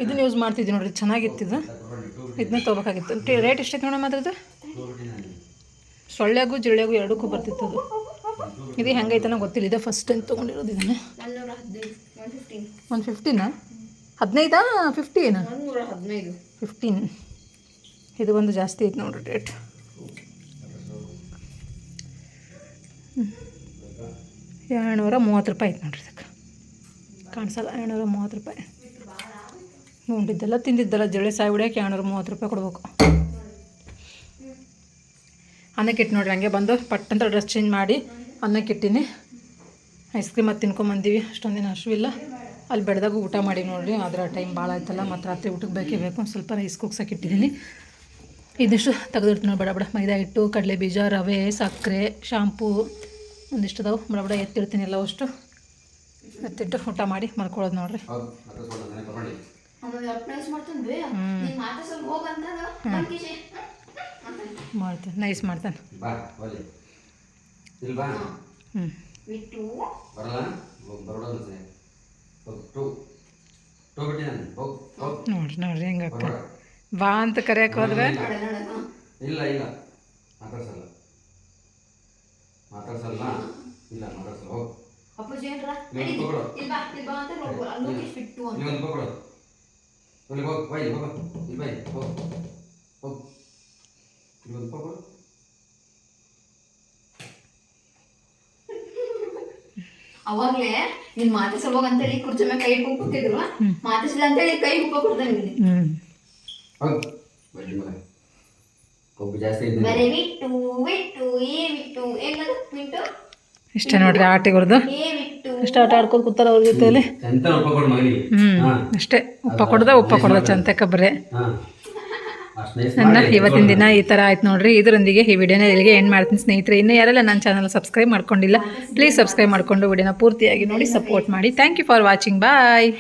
ಇದನ್ನ ಯೂಸ್ ಮಾಡ್ತಿದ್ವಿ ನೋಡ್ರಿ, ಚೆನ್ನಾಗಿತ್ತಿದ್ದು. ಇದನ್ನ ತೊಗೋಬೇಕಾಗಿತ್ತು. ರೇಟ್ ಎಷ್ಟಿತ್ತು ನೋಡಮ್ಮ ಅದ್ರದ್ದು. ಸೊಳ್ಳೆಗೂ ಜಿಳ್ಳೆಗೂ ಎರಡಕ್ಕೂ ಬರ್ತಿತ್ತು ಅದು. ಇದು ಹೆಂಗೈತನ ಗೊತ್ತಿಲ್ಲ. ಇದೆ ಫಸ್ಟ್ ಟೈಮ್ ತೊಗೊಂಡಿರೋದು ಇದನ್ನು. 115 15 15 15. ಇದು ಒಂದು ಜಾಸ್ತಿ ಐತೆ ನೋಡ್ರಿ ರೇಟ್. ₹230 ಐತೆ ನೋಡ್ರಿ ಇದಕ್ಕೆ. ಕಾಣಿಸಲ್ಲ. ₹230. ಉಂಡಿದ್ದೆಲ್ಲ ತಿಂದಿದ್ದೆಲ್ಲ ಜಳೆ ಸಾಯಿ ಹೊಡ್ಯಕ್ಕೆ ₹230 ಕೊಡ್ಬೇಕು. ಅನ್ನಕ್ಕೆ ಇಟ್ಟು ನೋಡ್ರಿ, ಹಂಗೆ ಬಂದು ಪಟ್ಟಂತ ಡ್ರೆಸ್ ಚೇಂಜ್ ಮಾಡಿ ಅನ್ನಕ್ಕೆ ಇಟ್ಟಿನಿ. ಐಸ್ ಕ್ರೀಮ್ ಅದು ತಿನ್ಕೊಂಬಂದೀವಿ. ಅಷ್ಟೊಂದಿನ ಹಸಿವಿಲ್ಲ. ಅಲ್ಲಿ ಬೆಳೆದಾಗ ಊಟ ಮಾಡಿ ನೋಡ್ರಿ. ಅದರ ಟೈಮ್ ಭಾಳ ಆಯ್ತಲ್ಲ, ಮತ್ತು ರಾತ್ರಿ ಊಟಕ್ಕೆ ಬೇಕೇ ಬೇಕು. ಒಂದು ಸ್ವಲ್ಪ ರೈಸ್ ಕುಗ್ಸಕ್ಕೆ ಇಟ್ಟಿದ್ದೀನಿ. ಇದಿಷ್ಟು ತೆಗೆದಿರ್ತೀನಿ ಬಡ ಬಡ. ಮೈದಾ ಹಿಟ್ಟು, ಕಡಲೆ ಬೀಜ, ರವೆ, ಸಕ್ಕರೆ, ಶಾಂಪೂ ಒಂದಿಷ್ಟು ಅದಾವೆ. ಬಡ ಬಡ ಎತ್ತಿಡ್ತೀನಿ ಎಲ್ಲ ಅಷ್ಟು. ಎತ್ತಿಟ್ಟು ಊಟ ಮಾಡಿ ಮಲ್ಕೊಳ್ಳೋದು ನೋಡ್ರಿ. ಮಾಡ್ತಾನೆ, ನೈಸ್ ಮಾಡ್ತಾನೆ. ನೋಡ್ರಿ ನೋಡ್ರಿ ಹೆಂಗಕ್ಕ ಬಾ ಅಂತ ಕರೆಯಕ್ಕೆ ಹೋದ್ರೆ ಇಲ್ಲ ಇಲ್ಲ ಮಾತಾಡ್ಸಲ್ಲ ಮಾತಾಡ್ಸಲ್ಲ ಇಲ್ಲ ಮಾತಾಡ್ಸಲ್ಲ. ಹೋಗಿ ಅವಾಗ್ಲೇ ನೀನ್ ಮಾತಾಡ್ಸಲ್ವಾಗ ಅಂತೇಳಿ ಕುರ್ಚಿ ಮೇಲೆ ಕೈ ಇಟ್ಕೊಂಡು ಕೂತಿದ್ರು. ಮಾತಾಡ್ಸಿಲ್ಲ ಅಂತೇಳಿ ಕೈ ಉಪ್ಪ ಕೊಡ್ತಾನೆ. ಬರೀ ಬಿಟ್ಟು ಬಿಟ್ಟು ಬಿಟ್ಟು ಬಿಟ್ಟು ಇಷ್ಟ ನೋಡ್ರಿ ಆಟಿಗಳ್ದು. ಇಷ್ಟ ಆಟ ಆಡ್ಕೊಂಡು ಕೂತಾರ ಅವ್ರ ಜೊತೆಯಲ್ಲಿ. ಅಷ್ಟೇ ಉಪ್ಪ ಕೊಡ್ದ ಚಂತಕ ಬರೇ. ನನ್ನ ಇವತ್ತಿನ ದಿನ ಈ ಥರ ಆಯ್ತು ನೋಡ್ರಿ. ಇದರೊಂದಿಗೆ ಈ ವಿಡಿಯೋನ ಇಲ್ಲಿಗೆ ಎಂಡ್ ಮಾಡ್ತೀನಿ ಸ್ನೇಹಿತರೆ. ಇನ್ನೂ ಯಾರೆಲ್ಲ ನನ್ನ ಚಾನಲ್ ಸಬ್ಸ್ಕ್ರೈಬ್ ಮಾಡ್ಕೊಂಡಿಲ್ಲ, ಪ್ಲೀಸ್ ಸಬ್ಸ್ಕ್ರೈಬ್ ಮಾಡಿಕೊಂಡು ವಿಡಿಯೋನ ಪೂರ್ತಿಯಾಗಿ ನೋಡಿ ಸಪೋರ್ಟ್ ಮಾಡಿ. Thank you for watching. Bye.